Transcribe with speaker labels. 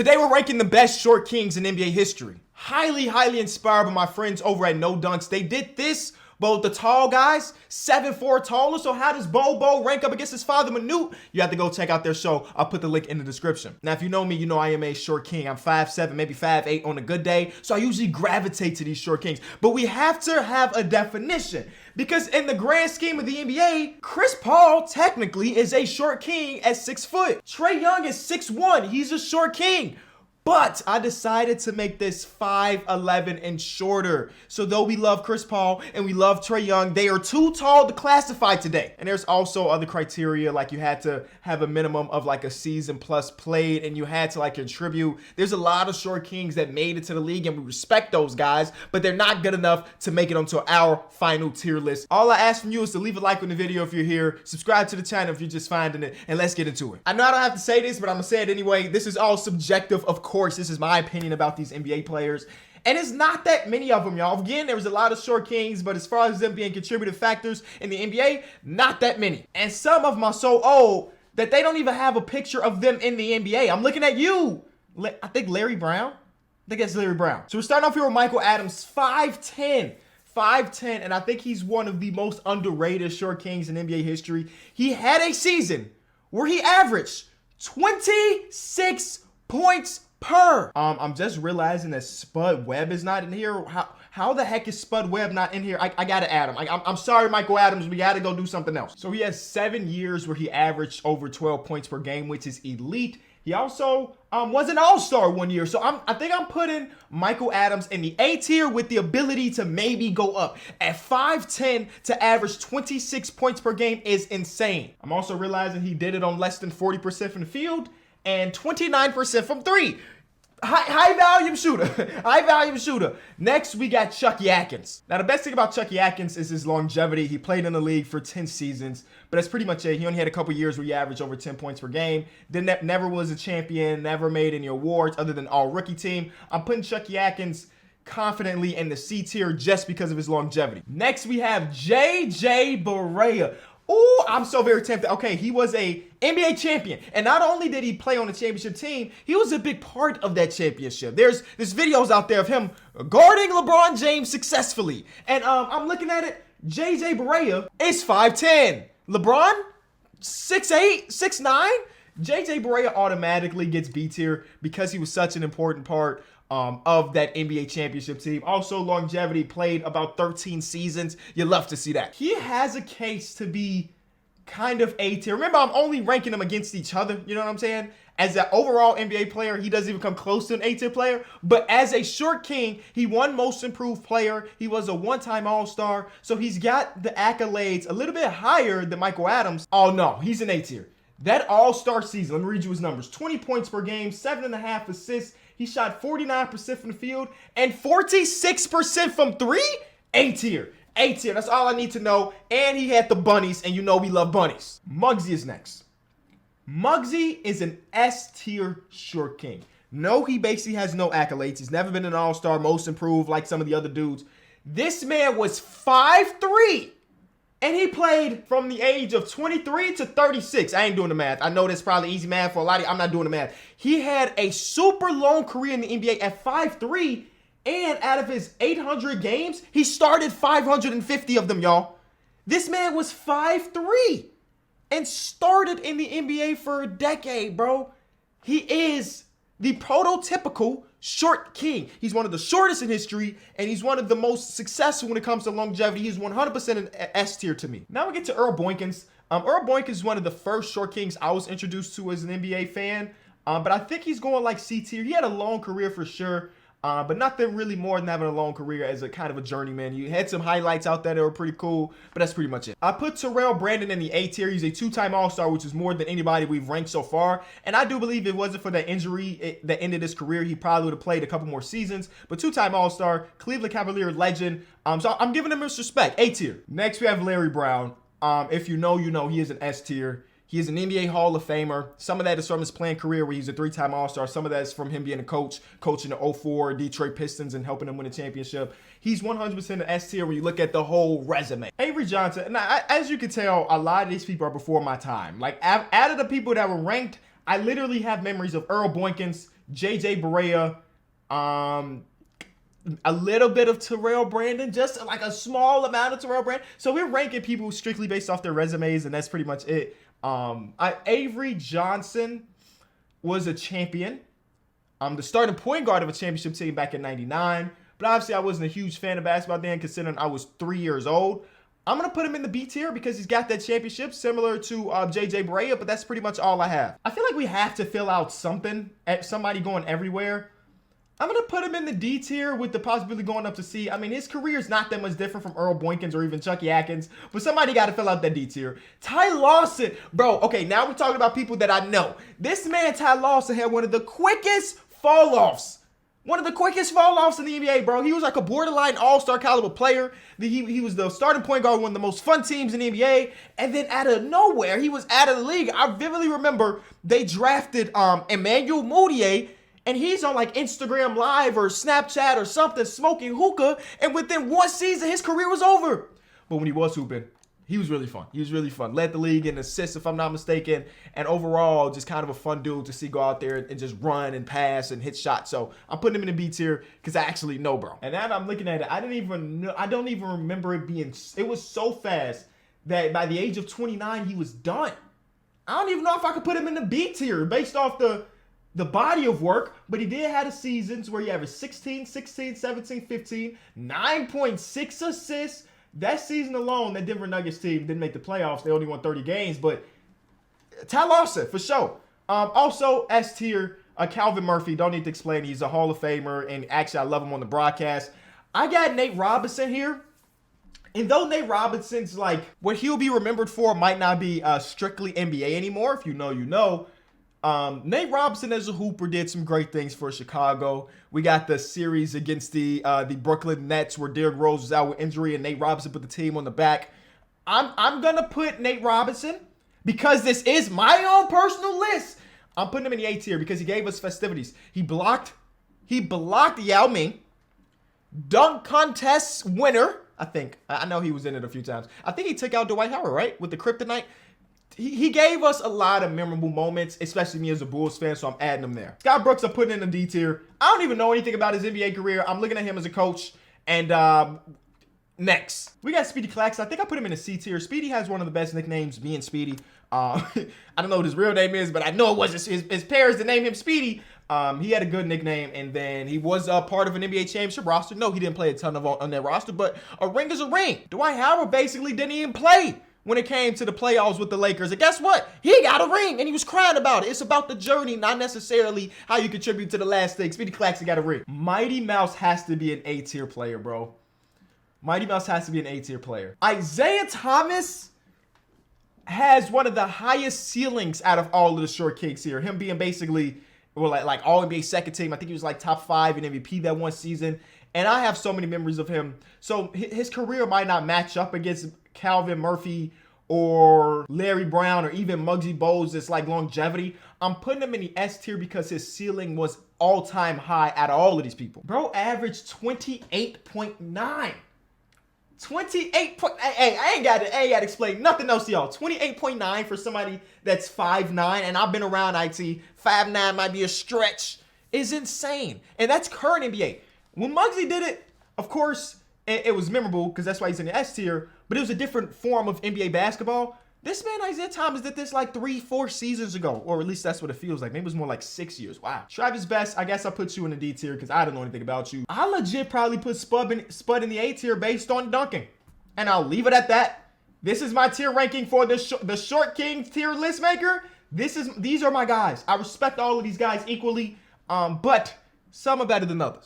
Speaker 1: Today we're ranking the best short kings in NBA history. Highly inspired by my friends over at No Dunks. They did this, both the tall guys, 7'4" taller. So how does Bobo rank up against his father, Manute? You have to go check out their show. I'll put the link in the description. Now, if you know me, you know I am a short king. I'm 5'7", maybe 5'8" on a good day. So I usually gravitate to these short kings. But we have to have a definition. Because in the grand scheme of the NBA, Chris Paul technically is a short king at 6 foot. Trae Young is 6'1". He's a short king. But I decided to make this 5'11" and shorter. So though we love Chris Paul and we love Trae Young, they are too tall to classify today. And there's also other criteria, like you had to have a minimum of like a season plus played, and you had to like contribute. There's a lot of short kings that made it to the league, and we respect those guys, but they're not good enough to make it onto our final tier list. All I ask from you is to leave a like on the video if you're here, subscribe to the channel if you're just finding it, and let's get into it. I know I don't have to say this, but I'm gonna say it anyway. This is all subjective, of course. This is my opinion about these NBA players. And it's not that many of them, y'all. Again, there was a lot of short kings, but as far as them being contributive factors in the NBA, not that many. And some of them are so old that they don't even have a picture of them in the NBA. I'm looking at you. I think Larry Brown. I think that's Larry Brown. So we're starting off here with Michael Adams, 5'10". 5'10", and I think he's one of the most underrated short kings in NBA history. He had a season where he averaged 26 points per. I'm just realizing that Spud Webb is not in here. How the heck is Spud Webb not in here? I gotta add him. I'm sorry, Michael Adams. We gotta go do something else. So he has 7 years where he averaged over 12 points per game, which is elite. He also was an all-star 1 year. So I think I'm putting Michael Adams in the A tier with the ability to maybe go up. At 5'10", to average 26 points per game is insane. I'm also realizing he did it on less than 40% from the field and 29% from three. High volume shooter. High volume shooter. Next, we got Chuck Yatkins. Now, the best thing about Chuck Yatkins is his longevity. He played in the league for 10 seasons, but that's pretty much it. He only had a couple years where he averaged over 10 points per game. Never was a champion, never made any awards other than all-rookie team. I'm putting Chuck Yatkins confidently in the C tier just because of his longevity. Next, we have J.J. Barea. Ooh, I'm so very tempted. Okay, he was a NBA champion. And not only did he play on the championship team, he was a big part of that championship. There's videos out there of him guarding LeBron James successfully. And I'm looking at it. J.J. Barea is 5'10". LeBron, 6'8", 6'9". J.J. Barea automatically gets B tier because he was such an important part of that NBA championship team. Also, longevity, played about 13 seasons. You love to see that. He has a case to be kind of A tier. Remember, I'm only ranking them against each other. You know what I'm saying? As an overall NBA player, he doesn't even come close to an A tier player. But as a short king, he won most improved player. He was a one-time all-star. So he's got the accolades a little bit higher than Michael Adams. Oh no, he's an A tier. That all-star season, let me read you his numbers. 20 points per game, 7.5 assists. He shot 49% from the field and 46% from three. A tier. A tier. That's all I need to know. And he had the bunnies, and you know we love bunnies. Mugsy is next. Mugsy is an S tier short king. No, he basically has no accolades. He's never been an all-star, most improved like some of the other dudes. This man was 5'3". And he played from the age of 23 to 36. I ain't doing the math. I know that's probably easy math for a lot of you. I'm not doing the math. He had a super long career in the NBA at 5'3", and out of his 800 games, he started 550 of them, y'all. This man was 5'3" and started in the NBA for a decade, bro. He is the prototypical short king. He's one of the shortest in history, and he's one of the most successful when it comes to longevity. He's 100% an S tier to me. Now we get to Earl Boykins. Earl Boykins is one of the first short kings I was introduced to as an NBA fan, but I think he's going like C tier. He had a long career for sure, but nothing really more than having a long career as a kind of a journeyman. You had some highlights out there that were pretty cool, but that's pretty much it. I put Tyrell Brandon in the A tier. He's a 2-time All-Star, which is more than anybody we've ranked so far. And I do believe if it wasn't for that injury that ended his career, he probably would have played a couple more seasons. But 2-time All-Star, Cleveland Cavalier legend. So I'm giving him his respect. A tier. Next, we have Larry Brown. If you know, you know. He is an S tier. He is an NBA Hall of Famer. Some of that is from his playing career where he's a 3-time All-Star. Some of that is from him being a coach, coaching the 04 Detroit Pistons and helping them win a championship. He's 100% an S tier when you look at the whole resume. Avery Johnson, now, as you can tell, a lot of these people are before my time. Like, out of the people that were ranked, I literally have memories of Earl Boykins, JJ Barea, a little bit of Tyrell Brandon, just like a small amount of Tyrell Brandon. So we're ranking people strictly based off their resumes, and that's pretty much it. Avery Johnson was a champion. The starting point guard of a championship team back in '99. But obviously, I wasn't a huge fan of basketball then, considering I was 3 years old. I'm going to put him in the B tier because he's got that championship similar to JJ Barea, but that's pretty much all I have. I feel like we have to fill out something, somebody going everywhere. I'm going to put him in the D tier with the possibility going up to C. I mean, his career is not that much different from Earl Boykins or even Chuck Yatkins, but somebody got to fill out that D tier. Ty Lawson. Bro, okay, now we're talking about people that I know. This man, Ty Lawson, had one of the quickest fall-offs. One of the quickest fall-offs in the NBA, bro. He was like a borderline all-star caliber player. He was the starting point guard of one of the most fun teams in the NBA. And then out of nowhere, he was out of the league. I vividly remember they drafted Emmanuel Mudiay, and he's on like Instagram Live or Snapchat or something smoking hookah. And within one season, his career was over. But when he was hooping, he was really fun. He was really fun. Led the league in assists, if I'm not mistaken. And overall, just kind of a fun dude to see go out there and just run and pass and hit shots. So I'm putting him in the B tier because I actually know, bro. And now that I'm looking at it, I don't even remember it being, it was so fast that by the age of 29, he was done. I don't even know if I could put him in the B tier based off the body of work, but he did have the seasons where he averaged 16, 16, 17, 15, 9.6 assists. That season alone, that Denver Nuggets team didn't make the playoffs. They only won 30 games, but Ty Lawson, for sure. Also, S tier, Calvin Murphy. Don't need to explain. He's a Hall of Famer, and actually, I love him on the broadcast. I got Nate Robinson here. And though Nate Robinson's, like, what he'll be remembered for might not be strictly NBA anymore. If you know, you know. Nate Robinson as a hooper did some great things for Chicago. We got the series against the Brooklyn Nets where Derrick Rose was out with injury and Nate Robinson put the team on the back. I'm gonna put Nate Robinson because this is my own personal list. I'm putting him in the A tier because he gave us festivities. He blocked Yao Ming, dunk contest winner. I know he was in it a few times. I think he took out Dwight Howard, right, with the kryptonite. He gave us a lot of memorable moments, especially me as a Bulls fan, so I'm adding him there. Scott Brooks, I'm putting in the D tier. I don't even know anything about his NBA career. I'm looking at him as a coach. And next, we got Speedy Collectors. I think I put him in the C tier. Speedy has one of the best nicknames, being Speedy. I don't know what his real name is, but I know it was his parents that named him Speedy. He had a good nickname, and then he was part of an NBA championship roster. No, he didn't play a ton on that roster, but a ring is a ring. Dwight Howard basically didn't even play when it came to the playoffs with the Lakers. And guess what? He got a ring, and he was crying about it. It's about the journey, not necessarily how you contribute to the last thing. Speedy Collectors got a ring. Mighty Mouse has to be an A-tier player, bro. Mighty Mouse has to be an A-tier player. Isaiah Thomas has one of the highest ceilings out of all of the short kings here. Him being basically, well, like all NBA second team. I think he was like top 5 in MVP that one season. And I have so many memories of him. So his career might not match up against Calvin Murphy or Larry Brown or even Mugsy Bogues. It's like longevity. I'm putting him in the S tier because his ceiling was all-time high out of all of these people. Bro averaged 28.9. 28 point. Hey, I ain't got to explain nothing else to y'all. 28.9 for somebody that's 5'9", and I've been around IT. 5'9" might be a stretch. Is insane, and that's current NBA. When Mugsy did it, of course, it was memorable because that's why he's in the S tier. But it was a different form of NBA basketball. This man, Isaiah Thomas, did this like 3-4 seasons ago, or at least that's what it feels like. Maybe it was more like 6 years. Wow. Travis Best, I guess I put you in the D tier because I don't know anything about you. I legit probably put Spud in the A tier based on dunking. And I'll leave it at that. This is my tier ranking for the Short Kings tier list maker. These are my guys. I respect all of these guys equally, but some are better than others.